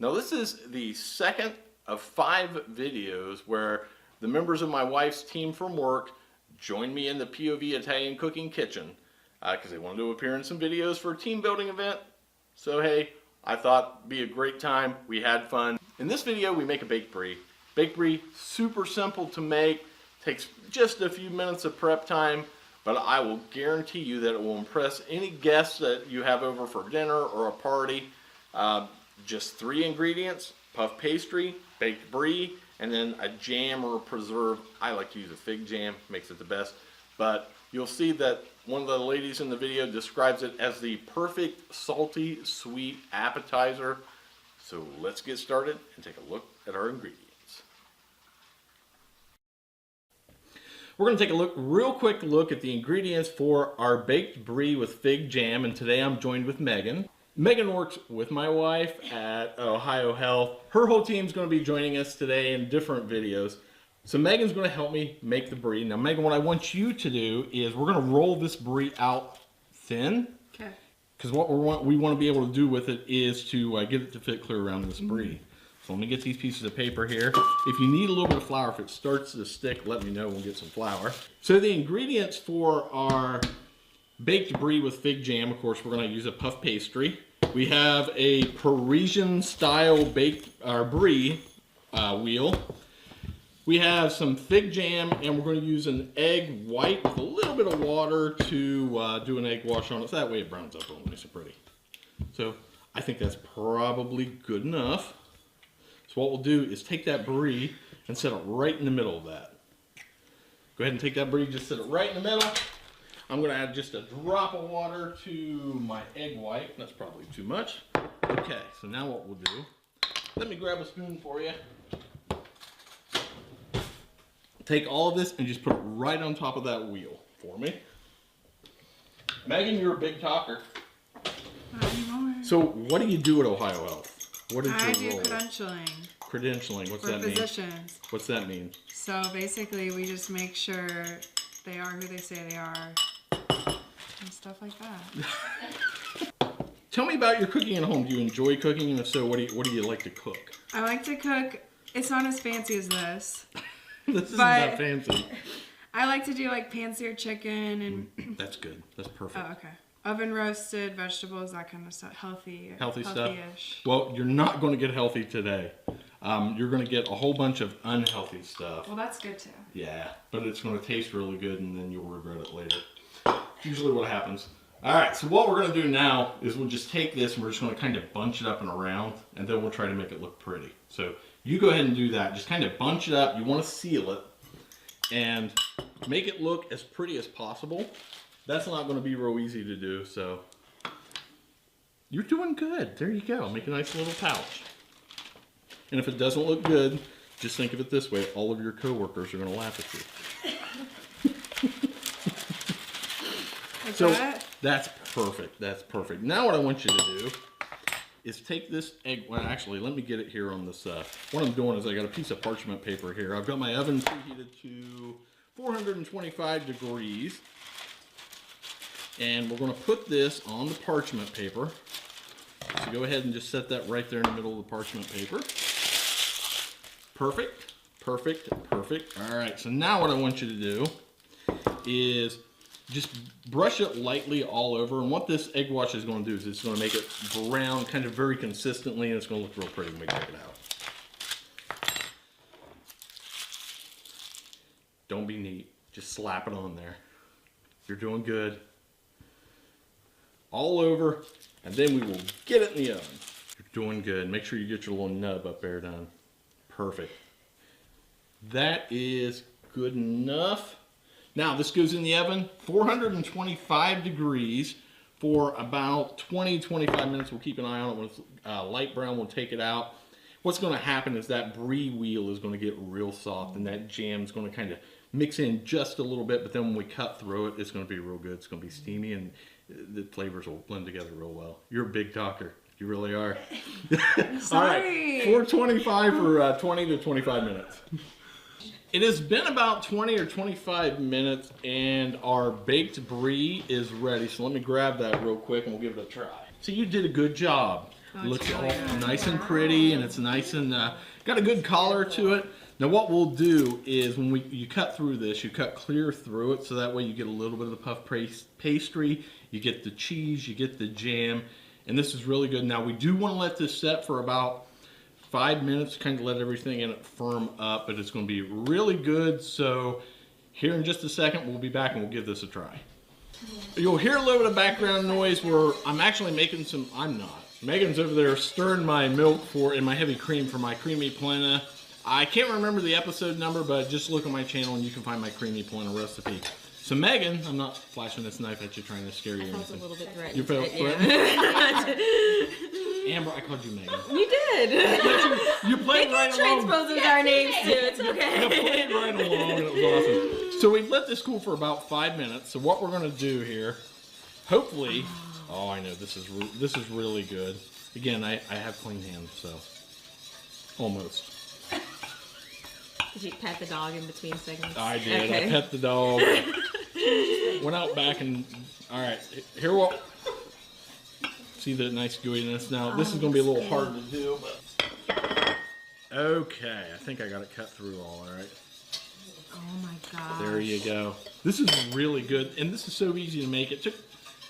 Now this is the second of 5 videos where the members of my wife's team from work joined me in the POV Italian cooking kitchen because they wanted to appear in some videos for a team building event. So hey, I thought it'd be a great time. We had fun. In this video we make a baked brie. Baked brie, super simple to make, takes just a few minutes of prep time, but I will guarantee you that it will impress any guests that you have over for dinner or a party. Just 3 ingredients: puff pastry, baked brie, and then a jam or a preserve. I like to use a fig jam, makes it the best. But you'll see that one of the ladies in the video describes it as the perfect salty, sweet appetizer. So let's get started and take a look at our ingredients. We're going to take a real quick look at the ingredients for our baked brie with fig jam, and today I'm joined with Megan. Megan works with my wife at Ohio Health. Her whole team's going to be joining us today in different videos. So Megan's going to help me make the brie. Now Megan, what I want you to do is we're going to roll this brie out thin. Okay. Because what we want to be able to do with it is to get it to fit clear around this brie. So let me get these pieces of paper here. If you need a little bit of flour, if it starts to stick, let me know, we'll get some flour. So the ingredients for our baked brie with fig jam, of course, we're going to use a puff pastry. We have a Parisian style baked brie wheel. We have some fig jam, and we're going to use an egg white with a little bit of water to do an egg wash on it, so that way it browns up real nice and pretty. So I think that's probably good enough. So what we'll do is take that brie and set it right in the middle of that. Go ahead and take that brie, just set it right in the middle. I'm going to add just a drop of water to my egg white. That's probably too much. Okay, so now what we'll do, let me grab a spoon for you. Take all of this and just put it right on top of that wheel for me. Megan, you're a big talker. Not anymore. So what do you do at Ohio Health? What is I your do role? Credentialing. Credentialing, what's that mean? Physicians. What's that mean? So basically we just make sure they are who they say they are and stuff like that. Tell me about your cooking at home. Do you enjoy cooking? And if so, what do you like to cook? I like to cook. It's not as fancy as this. This isn't that fancy. I like to do like pan-seared chicken and... That's good. That's perfect. Oh, okay. Oven roasted vegetables, that kind of stuff. Healthy stuff. Well, you're not going to get healthy today. You're going to get a whole bunch of unhealthy stuff. Well, that's good too. Yeah, but it's going to taste really good, and then you'll regret it later. Usually what happens. All right, so what we're going to do now is we'll just take this and we're just going to kind of bunch it up and around, and then we'll try to make it look pretty. So you go ahead and do that. Just kind of bunch it up. You want to seal it and make it look as pretty as possible. That's not going to be real easy to do, so you're doing good. There you go. Make a nice little pouch. And if it doesn't look good, just think of it this way. All of your coworkers are going to laugh at you. So that's perfect. That's perfect. Now what I want you to do is take this egg. Well, actually, let me get it here on this. What I'm doing is I got a piece of parchment paper here. I've got my oven preheated to 425 degrees. And we're going to put this on the parchment paper. So go ahead and just set that right there in the middle of the parchment paper. Perfect, perfect, perfect. All right, so now what I want you to do is just brush it lightly all over. And what this egg wash is going to do is it's going to make it brown kind of very consistently, and it's going to look real pretty when we take it out. Don't be neat. Just slap it on there. You're doing good. All over, and then we will get it in the oven. You're doing good. Make sure you get your little nub up there done. Perfect. That is good enough. Now this goes in the oven, 425 degrees for about 20-25 minutes. We'll keep an eye on it. When it's light brown, we'll take it out. What's going to happen is that brie wheel is going to get real soft, and that jam is going to kind of mix in just a little bit, but then when we cut through it, it's going to be real good. It's going to be steamy, and the flavors will blend together real well. You're a big talker. You really are. All right, 425 for 20 to 25 minutes. It has been about 20 or 25 minutes, and our baked brie is ready. So let me grab that real quick, and we'll give it a try. So you did a good job. Oh, Looks it's all really good. nice and pretty, and it's nice and got a good color to it. Now what we'll do is when you cut through this, you cut clear through it, so that way you get a little bit of the puff pastry, you get the cheese, you get the jam, and this is really good. Now we do want to let this set for about 5 minutes, kind of let everything in it firm up, but it's going to be really good. So here in just a second, we'll be back and we'll give this a try. You'll hear a little bit of background noise where I'm actually making some, I'm not. Megan's over there stirring my milk in my heavy cream for my creamy plena. I can't remember the episode number, but just look on my channel and you can find my creamy plena recipe. So Megan, I'm not flashing this knife at you trying to scare you or I felt a anything. little bit threatened. You felt threatened? Yeah. Amber, I called you Megan. You did. You played Mickey right along. transposes our names too. It's You okay. played right along and it was awesome. So we've let this cool for about 5 minutes. So what we're going to do here, hopefully, oh I know, this is really good. Again, I have clean hands, so almost. Did you pet the dog in between segments? I did. Okay. I pet the dog. Went out back and, all right, here we'll see the nice gooiness. Now, this is going to be a little hard to do, but okay, I think I got it cut through all right. Oh my god. There you go. This is really good, and this is so easy to make. It took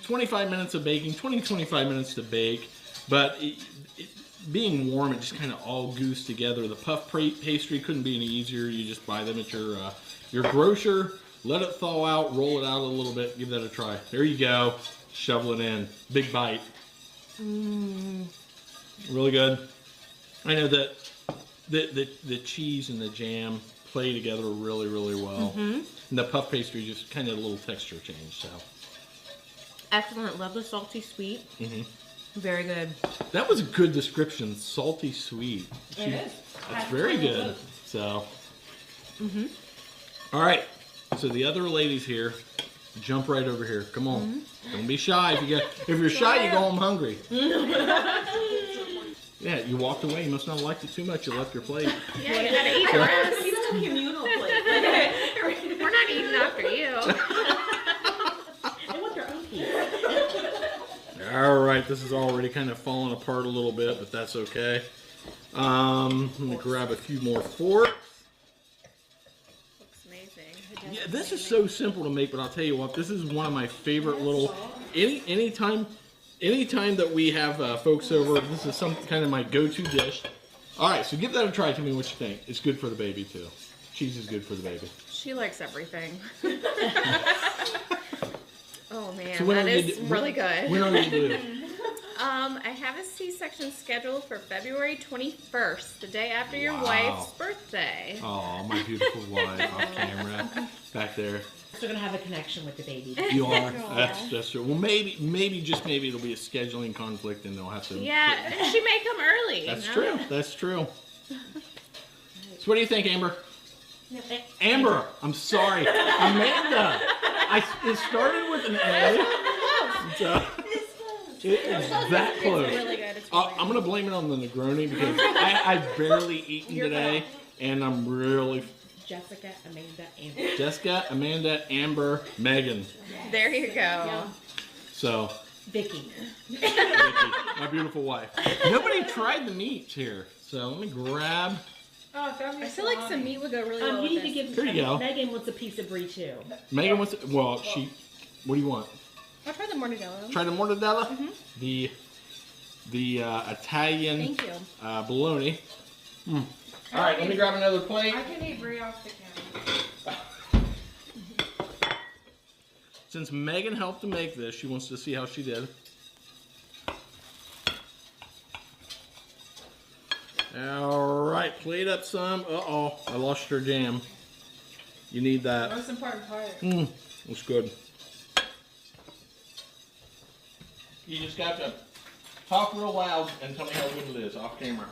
25 minutes of baking, 20-25 minutes to bake, but being warm, it just kind of all goosed together. The puff pastry couldn't be any easier. You just buy them at your grocer, let it thaw out, roll it out a little bit, give that a try. There you go. Shovel it in. Big bite. Really good. I know that the cheese and the jam play together really, really well. And the puff pastry just kind of a little texture change. So Excellent. Love the salty sweet. Very good. that was a good description. Salty sweet. It is. That's very good. So, all right. So the other ladies here, jump right over here. Come on. Don't be shy. If you're shy, you go home hungry. Yeah, you walked away. You must not have liked it too much. You left your plate. Yeah, you gotta eat the rest. It's a communal plate. We're not eating after you. They want their own piece. All right, this is already kind of falling apart a little bit, but that's okay. Let me grab a few more forks. Looks amazing. Yeah, this is so simple to make, but I'll tell you what, this is one of my favorite little. Anytime that we have folks over, this is some kind of my go-to dish. All right, so give that a try. Tell me what you think. It's good for the baby too. Cheese is good for the baby. She likes everything. Oh man, So when that are you is do- really good. When are you due? I have a C-section scheduled for February 21st, the day after your Wow. wife's birthday. Oh, my beautiful wife off camera, back there. Still gonna have a connection with the baby. You are. That's true. Well, maybe just maybe it'll be a scheduling conflict, and they'll have to. Yeah, she may come early. That's you true. know? That's true. So what do you think, Amber? Amber, I'm sorry, Amanda. It started with an A. So, it's that close. It's really good. It's really I'm gonna blame it on the Negroni because I've barely eaten today, and I'm really. Jessica, Amanda, Amber. Jessica, Amanda, Amber, Megan. good. There you go. So, Vicky. Vicky, my beautiful wife. Nobody tried the meats here, so let me grab. I feel like some meat would go really well You with need to this. give Here you go. Megan wants a piece of brie too. Megan wants. Well, she. What do you want? I'll try the mortadella. Try the mortadella. The Italian Thank you. bologna. All right, let me grab another plate. I can eat brie off the counter. Since Megan helped to make this, she wants to see how she did. All right, plate up some. Uh-oh, I lost your jam. You need that. Most important part. Looks good. You just got to talk real loud and tell me how good it is off camera.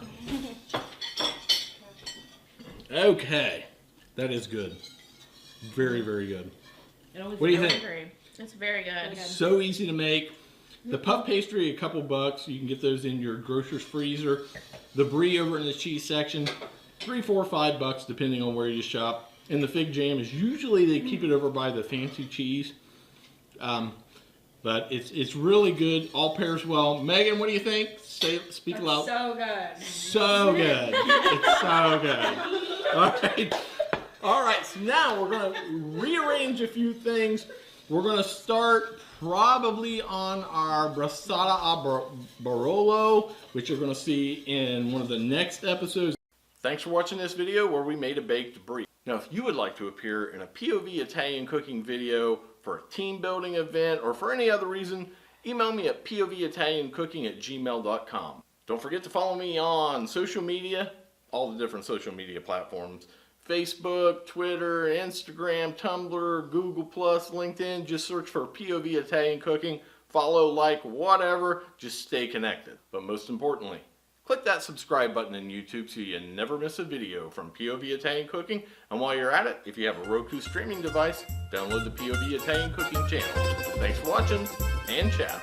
Okay, that is good. Very, very good. What do you think? Agree. It's very good. So easy to make. The puff pastry, a couple bucks. You can get those in your grocer's freezer. The brie over in the cheese section, $3, $4, $5 depending on where you shop. And the fig jam is usually they keep it over by the fancy cheese. But it's really good. All pairs well. Megan, what do you think? Speak loud. So good. So good. It's so good. All right. All right. So now we're going to rearrange a few things. We're going to start probably on our brassata a Barolo, which you're going to see in one of the next episodes. Thanks for watching this video where we made a baked brie. Now, if you would like to appear in a POV Italian cooking video for a team building event or for any other reason, email me at povitaliancooking@gmail.com. Don't forget to follow me on social media, all the different social media platforms. Facebook, Twitter, Instagram, Tumblr, Google+, LinkedIn. Just search for POV Italian Cooking. Follow, like, whatever. Just stay connected. But most importantly, click that subscribe button in YouTube so you never miss a video from POV Italian Cooking. And while you're at it, if you have a Roku streaming device, download the POV Italian Cooking channel. Thanks for watching, and ciao.